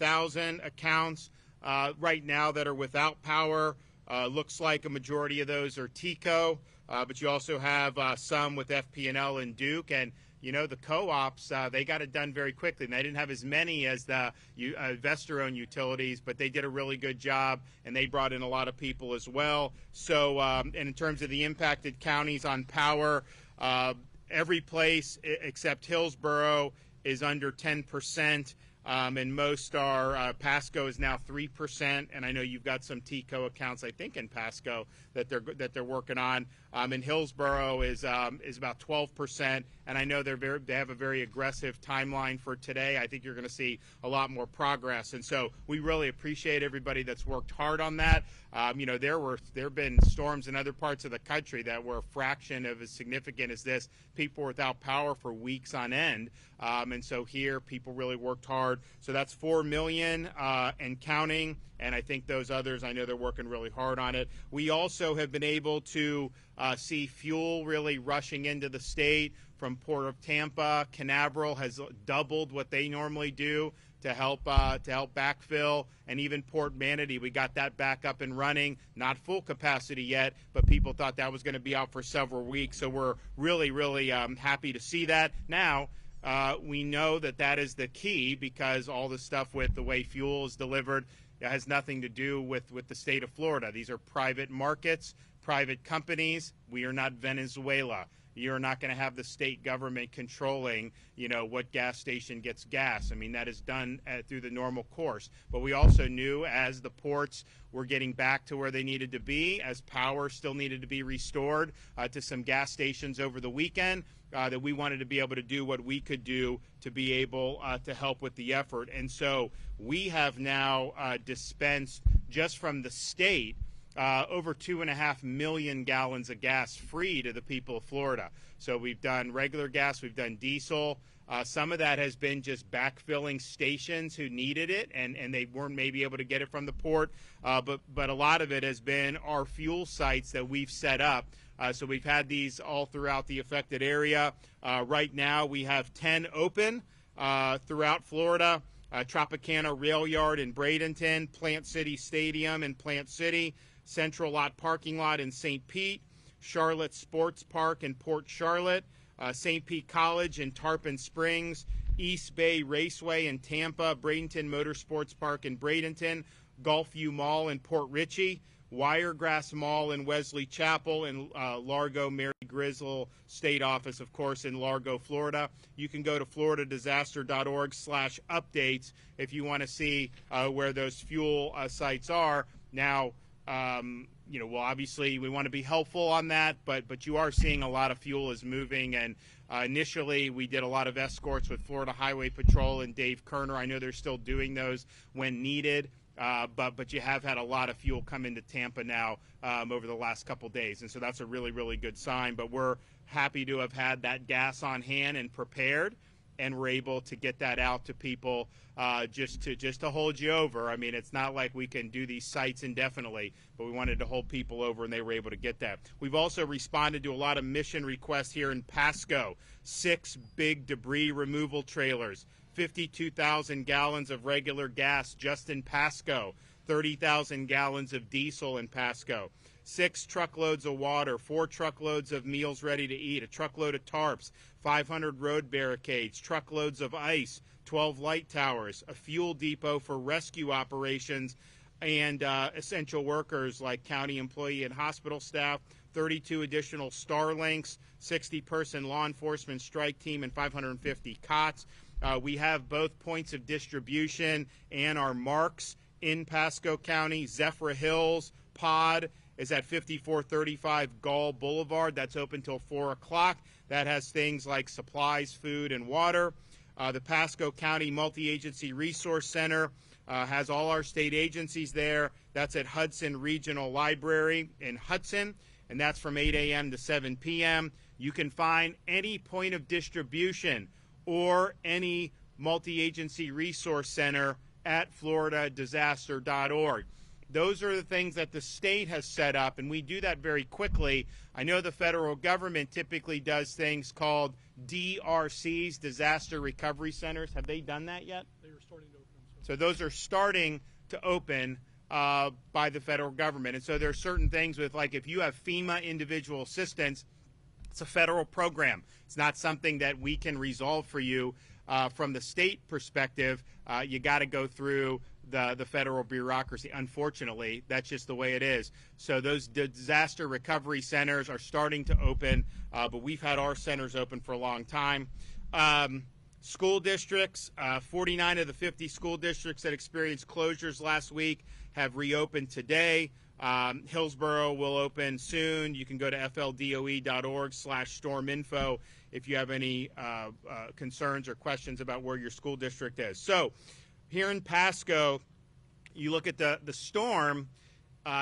4,000 accounts right now that are without power. Looks like a majority of those are TECO, but you also have some with FP&L and Duke. And you know, the co-ops, they got it done very quickly. And they didn't have as many as the investor-owned utilities, but they did a really good job, and they brought in a lot of people as well. So, and in terms of the impacted counties on power, every place except Hillsborough is under 10%. And most are, Pasco is now 3%, and I know you've got some TECO accounts, I think, in Pasco that they're working on. And Hillsborough is about 12%, and I know they have a very aggressive timeline for today. I think you're going to see a lot more progress, and so we really appreciate everybody that's worked hard on that. You know, there have been storms in other parts of the country that were a fraction of as significant as this. People were without power for weeks on end, and so here people really worked hard. So that's 4 million and counting, and I think those others, I know they're working really hard on it. We also have been able to see fuel really rushing into the state from Port of Tampa. Canaveral has doubled what they normally do to help backfill, and even Port Manatee, we got that back up and running. Not full capacity yet, but people thought that was going to be out for several weeks. So we're really happy to see that. Now, we know that is the key, because all the stuff with the way fuel is delivered has nothing to do with the state of Florida. These are private markets, private companies. We are not Venezuela. You're not going to have the state government controlling, you know, what gas station gets gas. I mean, that is done through the normal course. But we also knew as the ports were getting back to where they needed to be, as power still needed to be restored to some gas stations over the weekend, that we wanted to be able to do what we could do to be able to help with the effort. And so we have now dispensed, just from the state, over 2.5 million gallons of gas free to the people of Florida. So we've done regular gas, we've done diesel. Some of that has been just backfilling stations who needed it, and they weren't maybe able to get it from the port. But a lot of it has been our fuel sites that we've set up. So we've had these all throughout the affected area. Right now we have 10 open throughout Florida. Tropicana Rail Yard in Bradenton, Plant City Stadium in Plant City, Central Lot Parking Lot in St. Pete, Charlotte Sports Park in Port Charlotte, St. Pete College in Tarpon Springs, East Bay Raceway in Tampa, Bradenton Motorsports Park in Bradenton, Gulfview Mall in Port Richey, Wiregrass Mall in Wesley Chapel, and Largo Mary Grizzle State Office, of course, in Largo, Florida. You can go to floridadisaster.org/updates if you want to see where those fuel sites are. Now, you know, well, obviously we want to be helpful on that, but you are seeing a lot of fuel is moving. And initially we did a lot of escorts with Florida Highway Patrol and Dave Kerner. I know they're still doing those when needed. But you have had a lot of fuel come into Tampa now over the last couple days, and so that's a really good sign. But we're happy to have had that gas on hand and prepared, and we're able to get that out to people just to hold you over. I mean, it's not like we can do these sites indefinitely, but we wanted to hold people over, and they were able to get that. We've also responded to a lot of mission requests here in Pasco. 6 big debris removal trailers, 52,000 gallons of regular gas just in Pasco, 30,000 gallons of diesel in Pasco, 6 truckloads of water, 4 truckloads of meals ready to eat, a truckload of tarps, 500 road barricades, truckloads of ice, 12 light towers, a fuel depot for rescue operations and essential workers like county employee and hospital staff, 32 additional Starlinks, 60-person law enforcement strike team, and 550 cots. We have both points of distribution and our marks in Pasco County. Zephyr Hills Pod is at 5435 Gall Boulevard. That's open till 4 o'clock. That has things like supplies, food, and water. The Pasco County Multi-Agency Resource Center has all our state agencies there. That's at Hudson Regional Library in Hudson, and that's from 8 a.m. to 7 p.m. You can find any point of distribution or any multi-agency resource center at floridadisaster.org. Those are the things that the state has set up, and we do that very quickly. I know the federal government typically does things called DRCs, Disaster Recovery Centers. Have they done that yet? They were starting to open them. So those are starting to open by the federal government. And so there are certain things with, like, if you have FEMA individual assistance, it's a federal program. It's not something that we can resolve for you from the state perspective. You got to go through the federal bureaucracy. Unfortunately, that's just the way it is. So those disaster recovery centers are starting to open, but we've had our centers open for a long time. School districts, 49 of the 50 school districts that experienced closures last week have reopened today. Hillsborough will open soon. You can go to fldoe.org/storminfo if you have any concerns or questions about where your school district is. So here in Pasco, you look at the storm,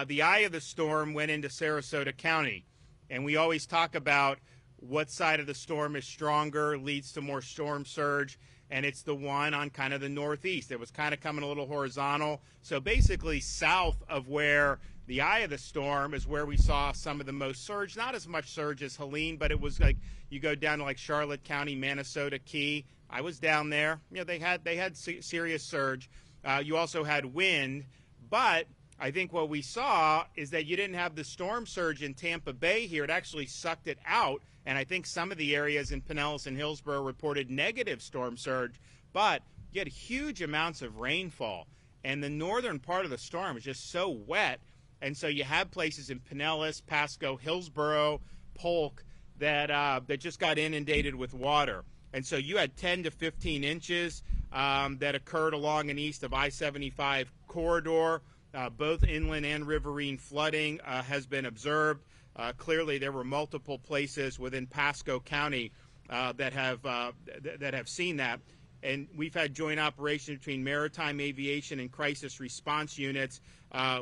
the eye of the storm went into Sarasota County. And we always talk about what side of the storm is stronger, leads to more storm surge, and it's the one on kind of the northeast. It was kind of coming a little horizontal. So basically south of where the eye of the storm is where we saw some of the most surge. Not as much surge as Helene, but it was like you go down to like Charlotte County, Manasota Key. I was down there. You know, they had serious surge. You also had wind, but I think what we saw is that you didn't have the storm surge in Tampa Bay here. It actually sucked it out, and I think some of the areas in Pinellas and Hillsborough reported negative storm surge, but you had huge amounts of rainfall, and the northern part of the storm was just so wet, and so you have places in Pinellas, Pasco, Hillsborough, Polk that just got inundated with water. And so you had 10 to 15 inches that occurred along and east of I-75 corridor. Both inland and riverine flooding has been observed. Clearly, there were multiple places within Pasco County that have seen that. And we've had joint operations between maritime aviation and crisis response units.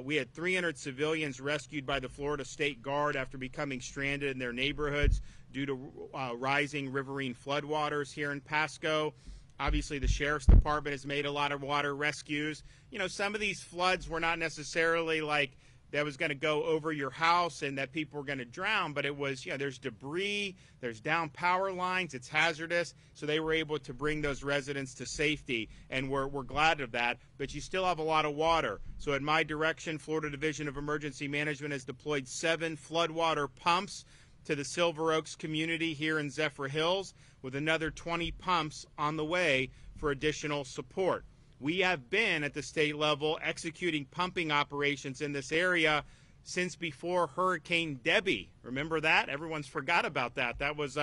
We had 300 civilians rescued by the Florida State Guard after becoming stranded in their neighborhoods due to rising riverine floodwaters here in Pasco. Obviously, the Sheriff's Department has made a lot of water rescues. You know, some of these floods were not necessarily like that was going to go over your house and that people were going to drown, but it was, you know, there's debris, there's down power lines, it's hazardous, so they were able to bring those residents to safety, and we're glad of that, but you still have a lot of water. So at my direction, Florida Division of Emergency Management has deployed 7 floodwater pumps to the Silver Oaks community here in Zephyr Hills, with another 20 pumps on the way for additional support. We have been at the state level executing pumping operations in this area since before Hurricane Debbie. Remember that? Everyone's forgot about that. That was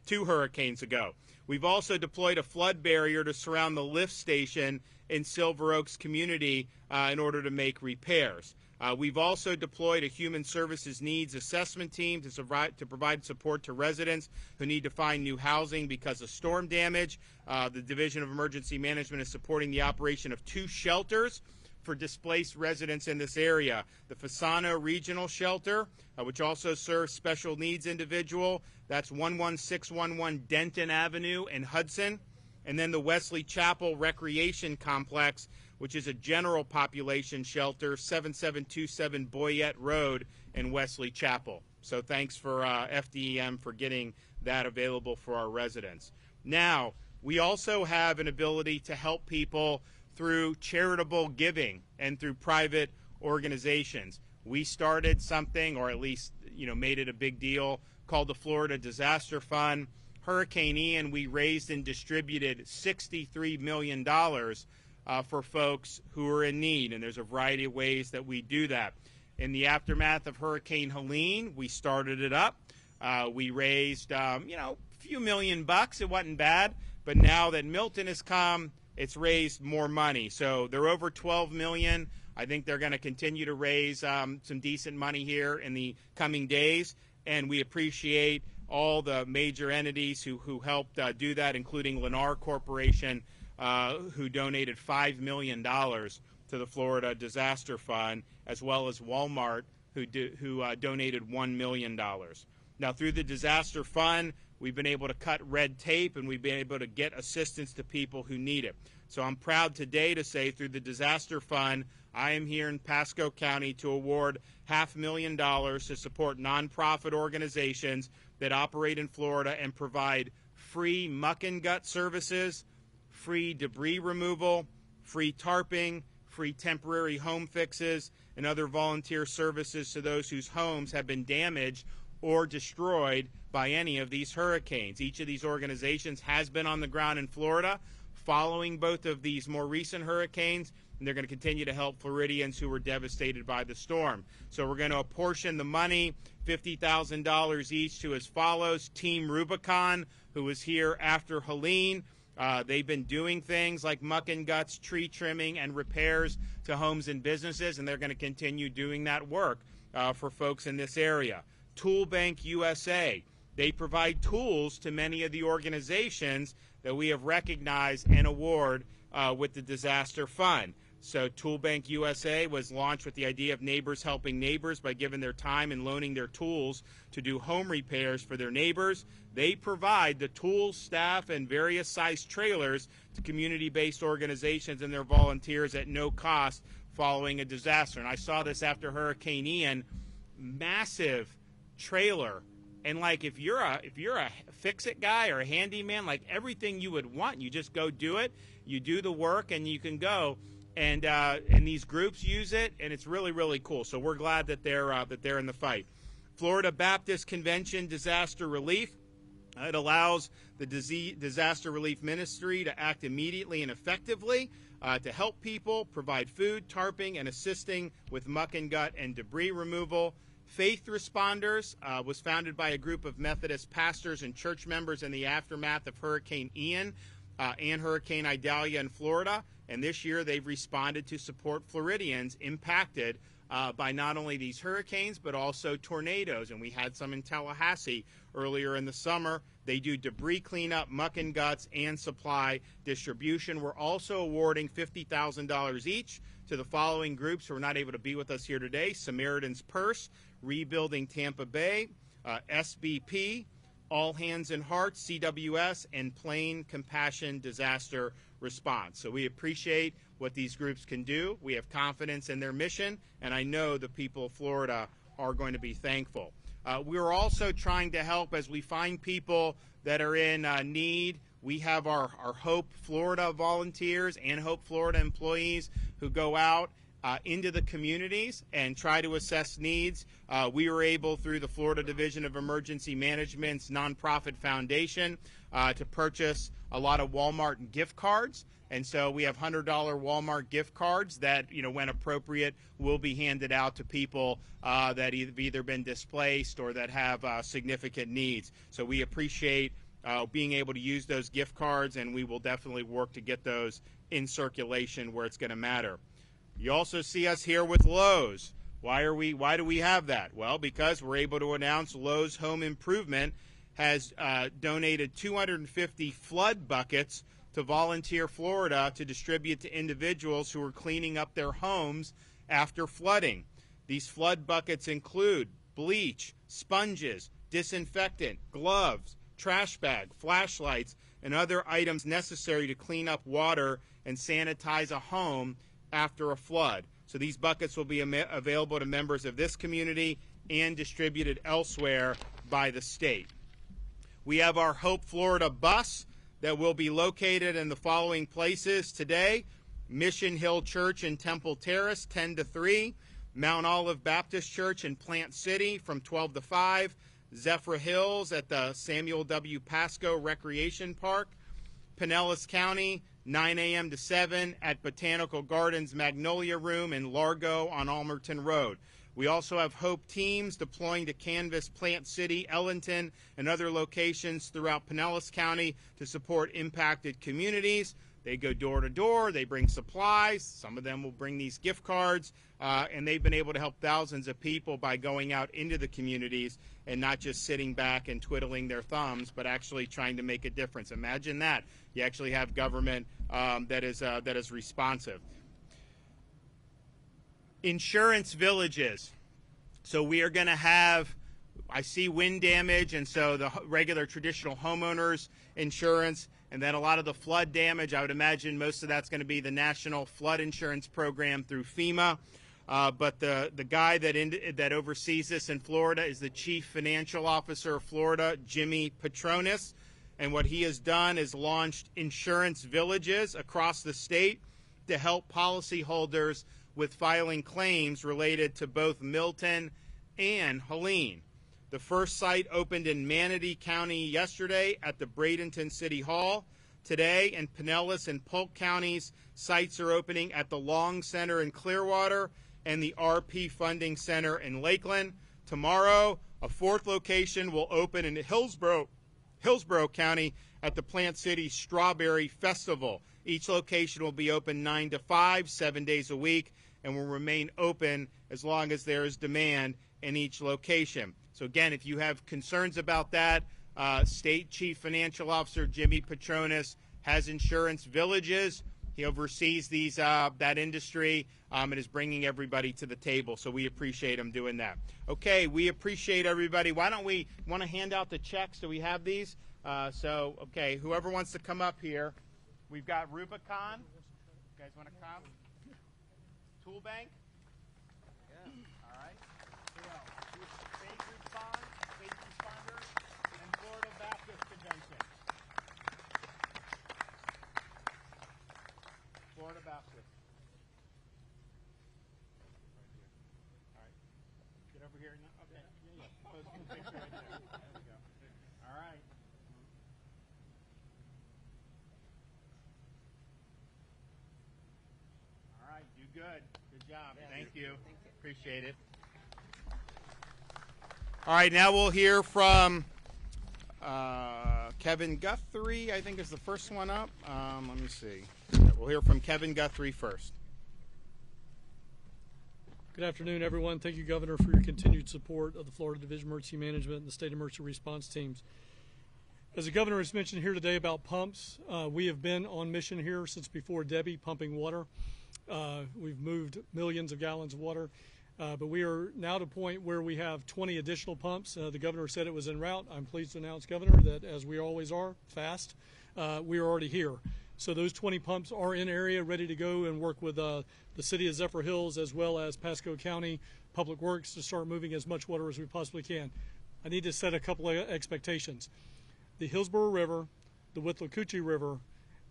2 hurricanes ago. We've also deployed a flood barrier to surround the lift station in Silver Oaks community in order to make repairs. We've also deployed a human services needs assessment team to provide support to residents who need to find new housing because of storm damage. The Division of Emergency Management is supporting the operation of 2 shelters for displaced residents in this area. The Fasano Regional Shelter, which also serves special needs individual, that's 11611 Denton Avenue in Hudson. And then the Wesley Chapel Recreation Complex, which is a general population shelter, 7727 Boyette Road in Wesley Chapel. So thanks for FDEM for getting that available for our residents. Now, we also have an ability to help people through charitable giving and through private organizations. We started something, or at least, you know, made it a big deal, called the Florida Disaster Fund. Hurricane Ian, we raised and distributed $63 million for folks who are in need, and there's a variety of ways that we do that. In the aftermath of Hurricane Helene, we started it up. We raised, you know, a few $1 million. It wasn't bad, but now that Milton has come, it's raised more money. So they're over $12 million. I think they're going to continue to raise some decent money here in the coming days, and we appreciate all the major entities who helped do that, including Lennar Corporation, who donated $5 million to the Florida Disaster Fund, as well as Walmart, who donated $1 million. Now, through the Disaster Fund, we've been able to cut red tape, and we've been able to get assistance to people who need it. So I'm proud today to say through the Disaster Fund, I am here in Pasco County to award $500,000 to support nonprofit organizations that operate in Florida and provide free muck and gut services, free debris removal, free tarping, free temporary home fixes, and other volunteer services to those whose homes have been damaged or destroyed by any of these hurricanes. Each of these organizations has been on the ground in Florida following both of these more recent hurricanes, and they're going to continue to help Floridians who were devastated by the storm. So we're going to apportion the money, $50,000 each, to as follows. Team Rubicon, who was here after Helene. They've been doing things like muck and guts, tree trimming, and repairs to homes and businesses, and they're going to continue doing that work for folks in this area. Tool Bank USA, they provide tools to many of the organizations that we have recognized and award with the Disaster Fund. So Tool Bank USA was launched with the idea of neighbors helping neighbors by giving their time and loaning their tools to do home repairs for their neighbors. They provide the tools, staff, and various size trailers to community-based organizations and their volunteers at no cost following a disaster. And I saw this after Hurricane Ian, massive trailer. And like if you're a fix-it guy or a handyman, like everything you would want, you just go do it. You do the work and you can go. And these groups use it, and it's really, really cool. So we're glad that they're in the fight. Florida Baptist Convention Disaster Relief. It allows the Disaster Relief Ministry to act immediately and effectively to help people, provide food, tarping, and assisting with muck and gut and debris removal. Faith Responders was founded by a group of Methodist pastors and church members in the aftermath of Hurricane Ian and Hurricane Idalia in Florida. And this year they've responded to support Floridians impacted by not only these hurricanes, but also tornadoes. And we had some in Tallahassee earlier in the summer. They do debris cleanup, muck and guts, and supply distribution. We're also awarding $50,000 each to the following groups who are not able to be with us here today: Samaritan's Purse, Rebuilding Tampa Bay, SBP, All Hands and Hearts, CWS, and Plain Compassion Disaster Response. So we appreciate what these groups can do. We have confidence in their mission, and I know the people of Florida are going to be thankful. We're also trying to help as we find people that are in need. We have our Hope Florida volunteers and Hope Florida employees who go out into the communities and try to assess needs. We were able, through the Florida Division of Emergency Management's nonprofit foundation, to purchase a lot of Walmart gift cards. And so we have $100 Walmart gift cards that, when appropriate, will be handed out to people that have either been displaced or that have significant needs. So we appreciate being able to use those gift cards, and we will definitely work to get those in circulation where it's going to matter. You also see us here with Lowe's. Why do we have that? Well, because we're able to announce Lowe's Home Improvement has donated 250 flood buckets to Volunteer Florida to distribute to individuals who are cleaning up their homes after flooding. These flood buckets include bleach, sponges, disinfectant, gloves, trash bag, flashlights, and other items necessary to clean up water and sanitize a home after a flood. So these buckets will be available to members of this community and distributed elsewhere by the state. We have our Hope Florida bus that will be located in the following places today: Mission Hill Church in Temple Terrace, 10 to 3, Mount Olive Baptist Church in Plant City from 12 to 5, Zephyr Hills at the Samuel W. Pasco Recreation Park, Pinellas County, 9 a.m. to 7 at Botanical Gardens Magnolia Room in Largo on Almerton Road. We also have Hope teams deploying to canvass Plant City, Ellington, and other locations throughout Pinellas County to support impacted communities. They go door to door, they bring supplies, some of them will bring these gift cards, and they've been able to help thousands of people by going out into the communities and not just sitting back and twiddling their thumbs, but actually trying to make a difference. Imagine that. You actually have government that is responsive. Insurance villages. So we are going to have, I see wind damage, and so the regular traditional homeowners insurance, and then a lot of the flood damage. I would imagine most of that's going to be the National Flood Insurance Program through FEMA. But the guy that oversees this in Florida is the Chief Financial Officer of Florida, Jimmy Petronis. And what he has done is launched insurance villages across the state to help policyholders with filing claims related to both Milton and Helene. The first site opened in Manatee County yesterday at the Bradenton City Hall. Today, in Pinellas and Polk counties, sites are opening at the Long Center in Clearwater and the RP Funding Center in Lakeland. Tomorrow, a fourth location will open in Hillsborough County at the Plant City Strawberry Festival. Each location will be open 9 to 5, 7 days a week, and will remain open as long as there is demand in each location. So again, if you have concerns about that, State Chief Financial Officer Jimmy Petronas has Insurance Villages. He oversees that industry and is bringing everybody to the table. So we appreciate him doing that. Okay, we appreciate everybody. Why don't we want to hand out the checks? Do we have these? Okay, whoever wants to come up here. We've got Rubicon. You guys want to come? Tool Bank? Yeah. All right. Who else? State Responders, and Florida Baptist Convention. Florida Baptist. Right here. All right. Get over here. No, okay. Yeah. Pose a picture right there. There we go. All right. All right. Do good. Good job. Yeah, Thank you. Appreciate it. All right. Now we'll hear from Kevin Guthrie, I think, is the first one up. Let me see. We'll hear from Kevin Guthrie first. Good afternoon, everyone. Thank you, Governor, for your continued support of the Florida Division of Emergency Management and the State Emergency Response Teams. As the Governor has mentioned here today about pumps, we have been on mission here since before Debbie, pumping water. We've moved millions of gallons of water, but we are now to a point where we have 20 additional pumps. The Governor said it was en route. I'm pleased to announce, Governor, that as we always are, fast, we are already here. So those 20 pumps are in area, ready to go and work with the city of Zephyr Hills as well as Pasco County Public Works to start moving as much water as we possibly can. I need to set a couple of expectations. The Hillsborough River, the Withlacoochee River,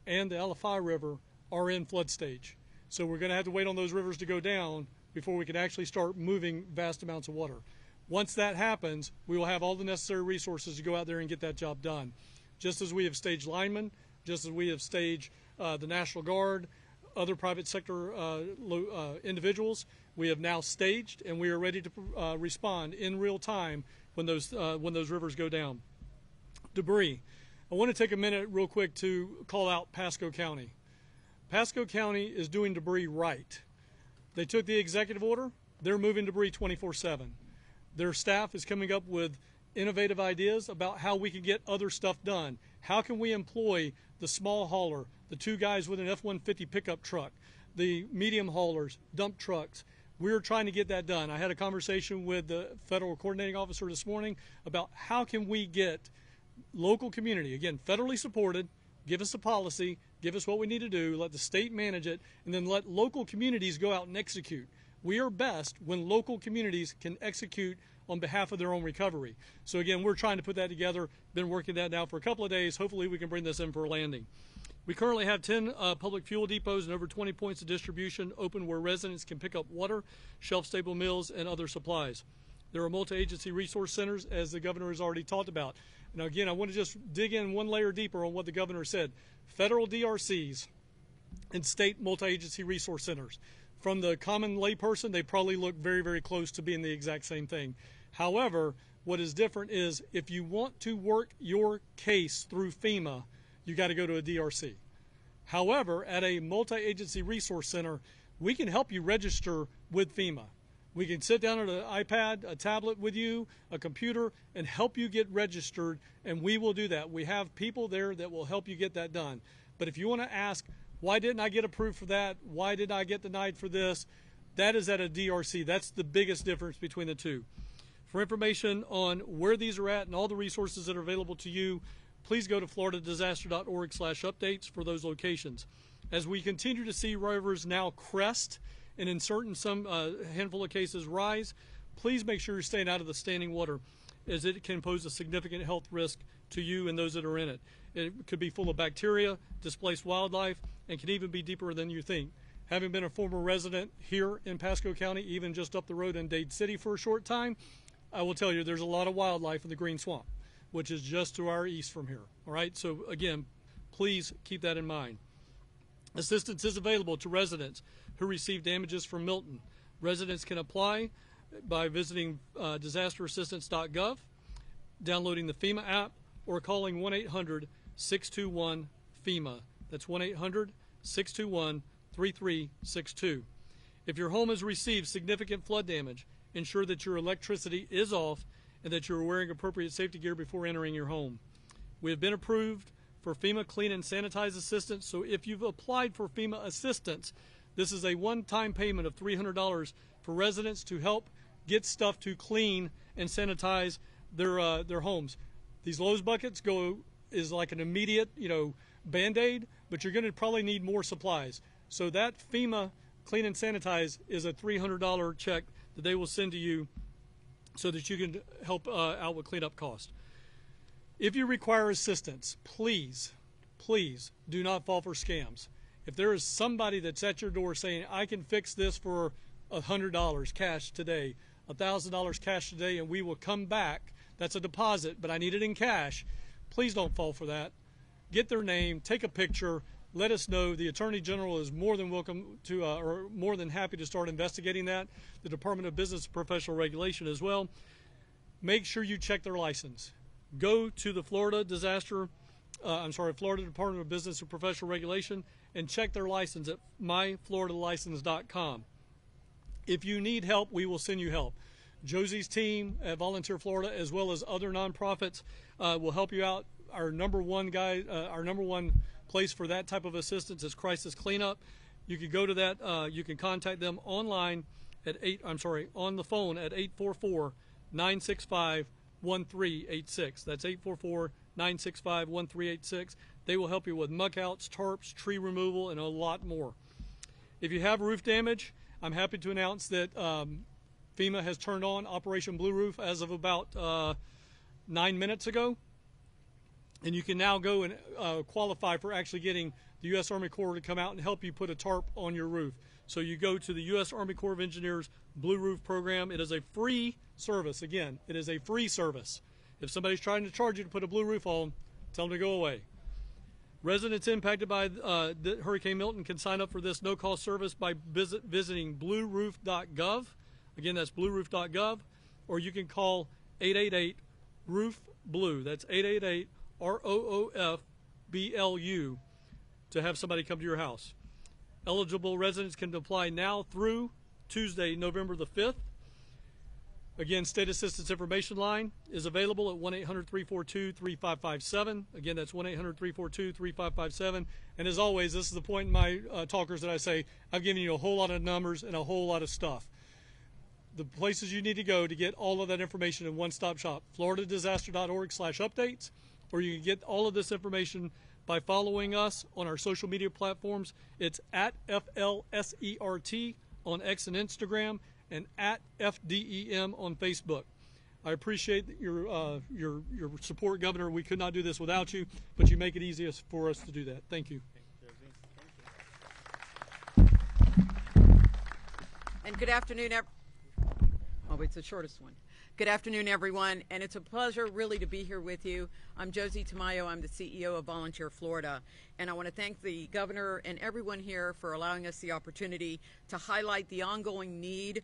and the Alafai River are in flood stage. So we're going to have to wait on those rivers to go down before we can actually start moving vast amounts of water. Once that happens, we will have all the necessary resources to go out there and get that job done. Just as we have staged linemen, just as we have staged the National Guard, other private sector individuals, we have now staged and we are ready to respond in real time when those rivers go down. Debris. I want to take a minute real quick to call out Pasco County. Pasco County is doing debris right. They took the executive order. They're moving debris 24/7. Their staff is coming up with innovative ideas about how we can get other stuff done. How can we employ the small hauler, the two guys with an F-150 pickup truck, the medium haulers, dump trucks? We're trying to get that done. I had a conversation with the federal coordinating officer this morning about how can we get local community, again, federally supported, give us a policy, give us what we need to do, let the state manage it, and then let local communities go out and execute. We are best when local communities can execute on behalf of their own recovery. So again, we're trying to put that together, been working that now for a couple of days. Hopefully we can bring this in for a landing. We currently have 10 public fuel depots and over 20 points of distribution open where residents can pick up water, shelf-stable meals, and other supplies. There are multi-agency resource centers, as the Governor has already talked about. Now again, I want to just dig in one layer deeper on what the Governor said. Federal DRCs and state multi-agency resource centers. From the common layperson, they probably look very, very close to being the exact same thing. However, what is different is if you want to work your case through FEMA, you got to go to a DRC. However, at a multi-agency resource center, we can help you register with FEMA. We can sit down at an iPad, a tablet with you, a computer, and help you get registered, and we will do that. We have people there that will help you get that done. But if you want to ask, why didn't I get approved for that? Why did I get denied for this? That is at a DRC. That's the biggest difference between the two. For information on where these are at and all the resources that are available to you, please go to floridadisaster.org/updates for those locations. As we continue to see rivers now crest and in some handful of cases rise, please make sure you're staying out of the standing water, as it can pose a significant health risk to you and those that are in it. It could be full of bacteria, displaced wildlife, and can even be deeper than you think. Having been a former resident here in Pasco County, even just up the road in Dade City for a short time, I will tell you there's a lot of wildlife in the Green Swamp, which is just to our east from here. All right, so again, please keep that in mind. Assistance is available to residents who receive damages from Milton. Residents can apply by visiting disasterassistance.gov, downloading the FEMA app, or calling 1-800-621-FEMA. That's 1-800-621-3362. If your home has received significant flood damage, ensure that your electricity is off and that you're wearing appropriate safety gear before entering your home. We have been approved for FEMA Clean and Sanitize Assistance, so if you've applied for FEMA assistance, this is a one-time payment of $300 for residents to help get stuff to clean and sanitize their homes. These Lowe's buckets is like an immediate, Band-Aid, but you're going to probably need more supplies. So that FEMA Clean and Sanitize is a $300 check that they will send to you so that you can help out with cleanup costs. If you require assistance, please do not fall for scams. If there is somebody that's at your door saying, I can fix this for $100 cash today, $1,000 cash today, and we will come back, that's a deposit, but I need it in cash, please don't fall for that. Get their name, take a picture, let us know. The Attorney General is more than welcome to, or more than happy to start investigating that. The Department of Business and Professional Regulation as well. Make sure you check their license. Go to the Florida Department of Business and Professional Regulation and check their license at myfloridalicense.com. If you need help, we will send you help. Josie's team at Volunteer Florida, as well as other nonprofits, will help you out. Our number one place for that type of assistance is crisis cleanup. You can go to that. You can contact them online on the phone at 844-965-1386. That's 844-965-1386. They will help you with muck outs, tarps, tree removal, and a lot more. If you have roof damage, I'm happy to announce that FEMA has turned on Operation Blue Roof as of about 9 minutes ago. And you can now go and qualify for actually getting the U.S. Army Corps to come out and help you put a tarp on your roof. So you go to the U.S. Army Corps of Engineers Blue Roof Program. It is a free service. Again, it is a free service. If somebody's trying to charge you to put a blue roof on, tell them to go away. Residents impacted by Hurricane Milton can sign up for this no-cost service by visiting blueroof.gov. Again, that's blueroof.gov. Or you can call 888-ROOF-BLUE. That's 888-ROOF-BLU to have somebody come to your house. Eligible residents can apply now through Tuesday, November the 5th. Again, state assistance information line is available at 1-800-342-3557. Again, that's 1-800-342-3557. And as always, this is the point in my talkers that I say, I've given you a whole lot of numbers and a whole lot of stuff. The places you need to go to get all of that information in one-stop shop, floridadisaster.org/updates, or you can get all of this information by following us on our social media platforms. It's at FLSERT on X and Instagram, and at FDEM on Facebook. I appreciate your support, Governor. We could not do this without you, but you make it easiest for us to do that. Thank you. And good afternoon, it's the shortest one. Good afternoon, everyone, and it's a pleasure really to be here with you. I'm Josie Tamayo. I'm the CEO of Volunteer Florida, and I want to thank the Governor and everyone here for allowing us the opportunity to highlight the ongoing need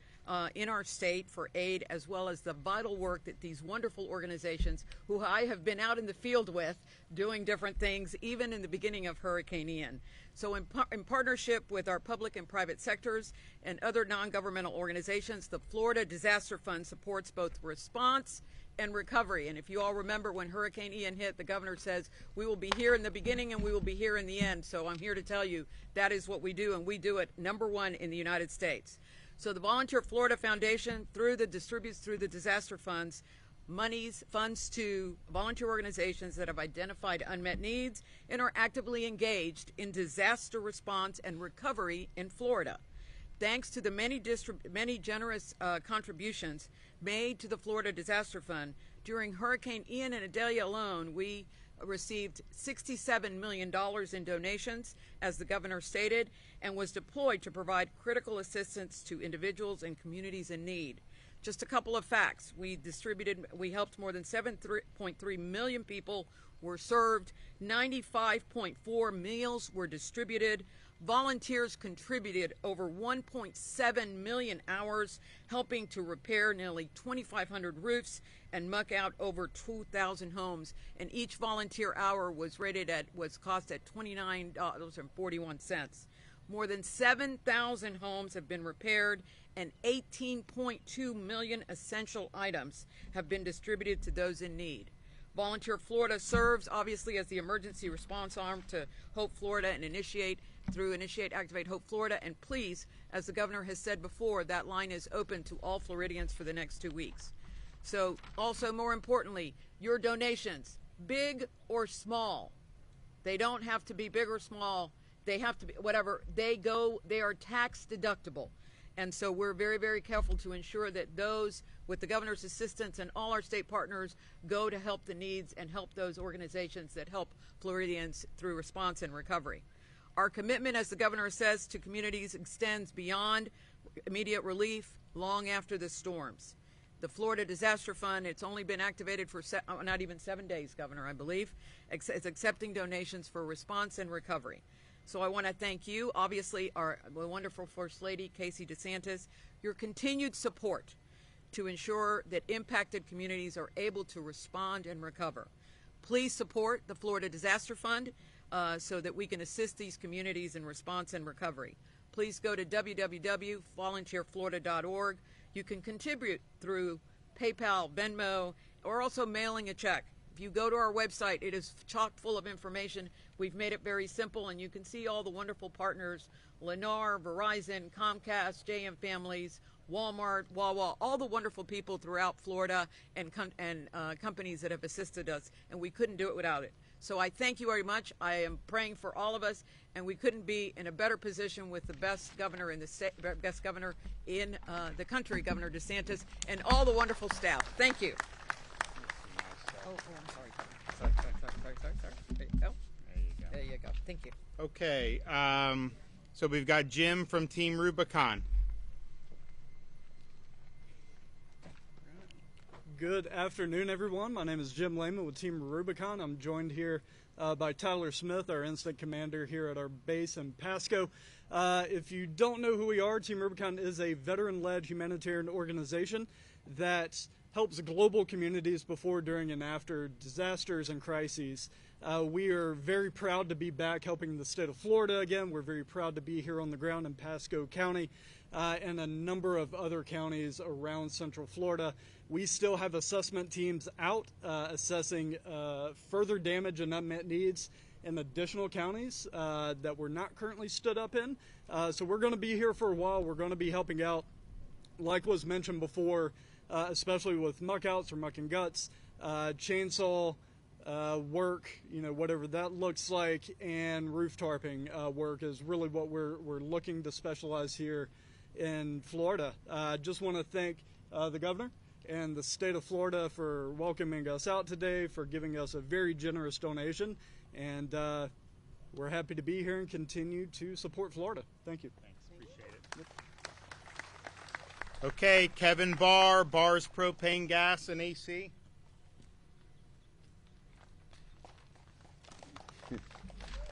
in our state for aid, as well as the vital work that these wonderful organizations, who I have been out in the field with, doing different things, even in the beginning of Hurricane Ian. So in partnership with our public and private sectors and other non-governmental organizations, the Florida Disaster Fund supports both response and recovery. And if you all remember when Hurricane Ian hit, the governor says, we will be here in the beginning and we will be here in the end. So I'm here to tell you that is what we do, and we do it #1 in the United States. So the Volunteer Florida Foundation distributes through the disaster funds funds to volunteer organizations that have identified unmet needs and are actively engaged in disaster response and recovery in Florida. Thanks to the many generous contributions made to the Florida Disaster Fund, during Hurricane Ian and Idalia alone, we received $67 million in donations, as the governor stated, and was deployed to provide critical assistance to individuals and communities in need. Just a couple of facts. We helped more than 7.3 million people were served, 95.4 meals were distributed. Volunteers contributed over 1.7 million hours, helping to repair nearly 2,500 roofs and muck out over 2,000 homes. And each volunteer hour was cost at $29.41. More than 7,000 homes have been repaired, and 18.2 million essential items have been distributed to those in need. Volunteer Florida serves, obviously, as the emergency response arm to Hope Florida and Initiate, Activate Hope Florida. And please, as the governor has said before, that line is open to all Floridians for the next 2 weeks. So also, more importantly, your donations, big or small, they don't have to be big or small. They have to be whatever they are tax deductible. And so we're very, very careful to ensure that those, with the governor's assistance and all our state partners, go to help the needs and help those organizations that help Floridians through response and recovery. Our commitment, as the governor says, to communities extends beyond immediate relief long after the storms. The Florida Disaster Fund, it's only been activated for not even 7 days, Governor, I believe. It's accepting donations for response and recovery. So I want to thank you, obviously, our wonderful First Lady, Casey DeSantis, your continued support to ensure that impacted communities are able to respond and recover. Please support the Florida Disaster Fund so that we can assist these communities in response and recovery. Please go to www.volunteerflorida.org. You can contribute through PayPal, Venmo, or also mailing a check. If you go to our website, it is chock full of information. We've made it very simple, and you can see all the wonderful partners, Lennar, Verizon, Comcast, JM Families, Walmart, Wawa, all the wonderful people throughout Florida and companies that have assisted us, and we couldn't do it without it. So I thank you very much. I am praying for all of us, and we couldn't be in a better position with the best governor in the state, best governor in the country, Governor DeSantis, and all the wonderful staff. Thank you. Oh, I'm sorry. Sorry. There you go. There you go. Thank you. Okay. So we've got Jim from Team Rubicon. Good afternoon, everyone. My name is Jim Lehman with Team Rubicon. I'm joined here by Tyler Smith, our incident commander here at our base in Pasco. If you don't know who we are, Team Rubicon is a veteran-led humanitarian organization that helps global communities before, during, and after disasters and crises. We are very proud to be back helping the state of Florida again. We're very proud to be here on the ground in Pasco County and a number of other counties around Central Florida. We still have assessment teams out assessing further damage and unmet needs in additional counties that we're not currently stood up in. So we're going to be here for a while. We're going to be helping out, like was mentioned before, especially with muck outs or muck and guts, chainsaw work, whatever that looks like, and roof tarping work is really what we're looking to specialize here in Florida. Just want to thank the governor and the state of Florida for welcoming us out today, for giving us a very generous donation, and we're happy to be here and continue to support Florida. Thank you. Thanks. Appreciate it. Okay, Kevin Barr, Barr's Propane Gas and AC.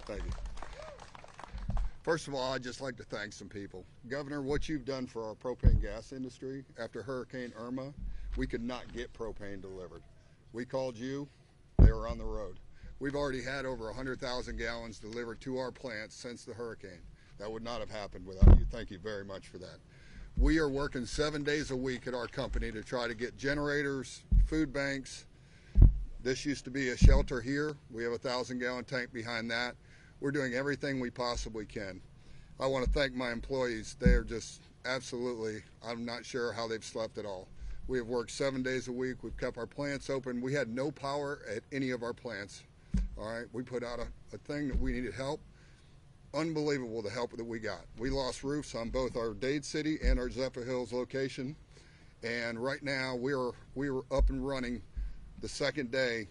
Thank you. First of all, I'd just like to thank some people. Governor, what you've done for our propane gas industry after Hurricane Irma, we could not get propane delivered. We called you, they were on the road. We've already had over 100,000 gallons delivered to our plants since the hurricane. That would not have happened without you. Thank you very much for that. We are working 7 days a week at our company to try to get generators, food banks. This used to be a shelter here. We have a 1,000-gallon tank behind that. We're doing everything we possibly can. I want to thank my employees. They are just absolutely, I'm not sure how they've slept at all. We have worked 7 days a week. We've kept our plants open. We had no power at any of our plants. All right, we put out a thing that we needed help. Unbelievable the help that we got. We lost roofs on both our Dade City and our Zephyr Hills location. And right now we were up and running the second day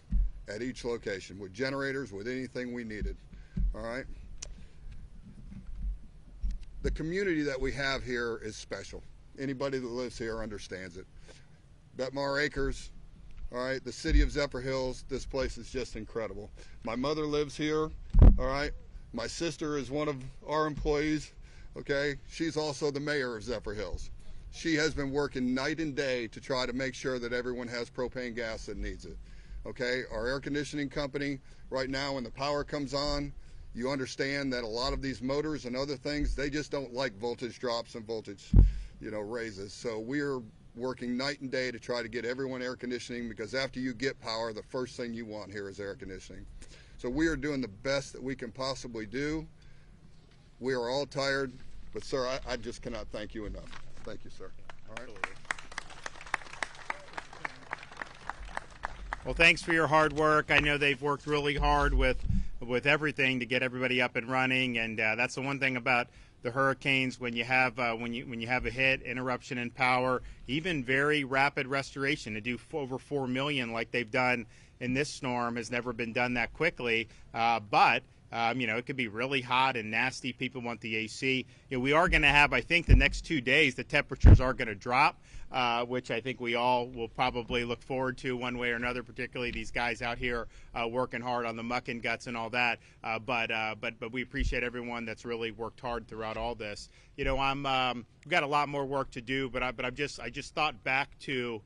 at each location with generators, with anything we needed. All right. The community that we have here is special. Anybody that lives here understands it. Betmar Acres, all right, the city of Zephyr Hills, this place is just incredible. My mother lives here, all right. My sister is one of our employees, okay. She's also the mayor of Zephyr Hills. She has been working night and day to try to make sure that everyone has propane gas that needs it, okay. Our air conditioning company, right now when the power comes on, you understand that a lot of these motors and other things, they just don't like voltage drops and voltage, raises. So we're working night and day to try to get everyone air conditioning, because after you get power, the first thing you want here is air conditioning. So we are doing the best that we can possibly do. We are all tired, but sir, I just cannot thank you enough. Thank you, sir. All right. Well, thanks for your hard work. I know they've worked really hard with everything to get everybody up and running, and that's the one thing about the hurricanes. When you have when you have a hit, interruption in power, even very rapid restoration to do over 4 million like they've done in this storm has never been done that quickly. But it could be really hot and nasty. People want the AC. We are going to have, I think, the next 2 days, the temperatures are going to drop, which I think we all will probably look forward to one way or another, particularly these guys out here working hard on the muck and guts and all that. But we appreciate everyone that's really worked hard throughout all this. We've got a lot more work to do, but I just thought back to,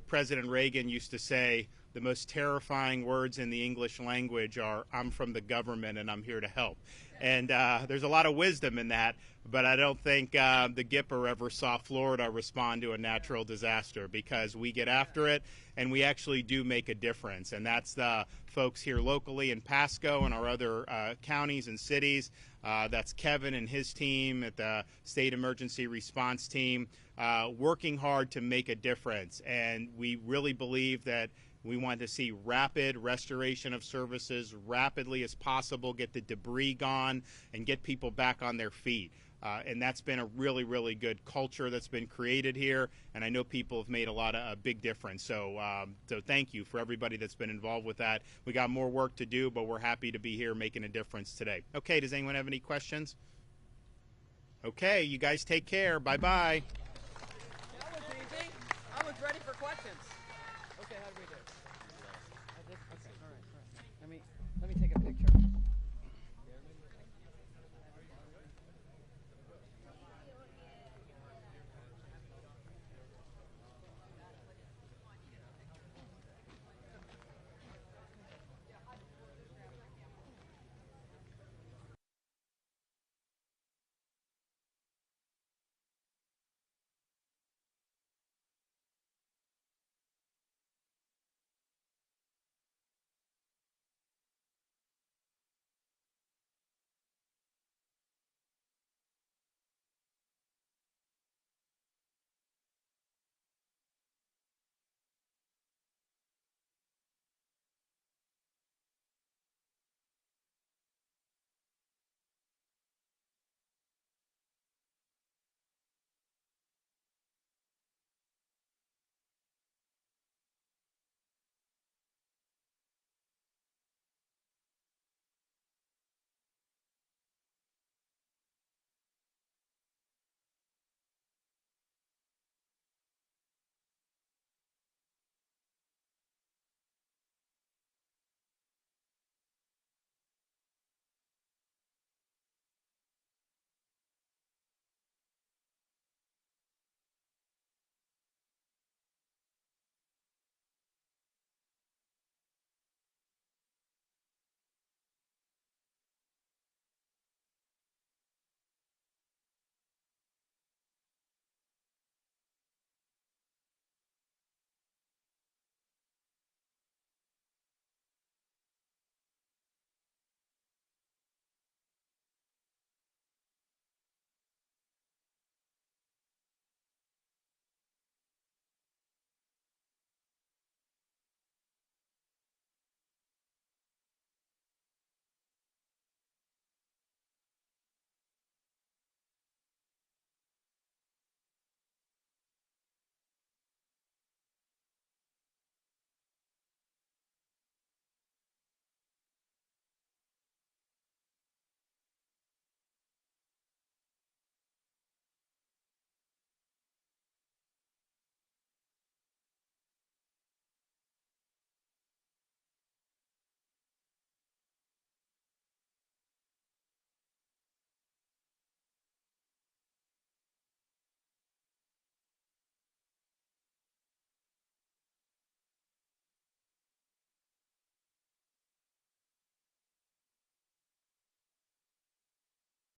President Reagan used to say, the most terrifying words in the English language are, "I'm from the government and I'm here to help." And there's a lot of wisdom in that, but I don't think the Gipper ever saw Florida respond to a natural disaster, because we get after it and we actually do make a difference. And that's the folks here locally in Pasco and our other counties and cities. That's Kevin and his team at the State Emergency Response Team, working hard to make a difference. And we really believe that we want to see rapid restoration of services rapidly as possible, get the debris gone, and get people back on their feet. And that's been a really, really good culture that's been created here. And I know people have made a big difference. So thank you for everybody that's been involved with that. We got more work to do, but we're happy to be here making a difference today. Okay, does anyone have any questions? Okay, you guys take care. Bye-bye. That was easy. I was ready for questions.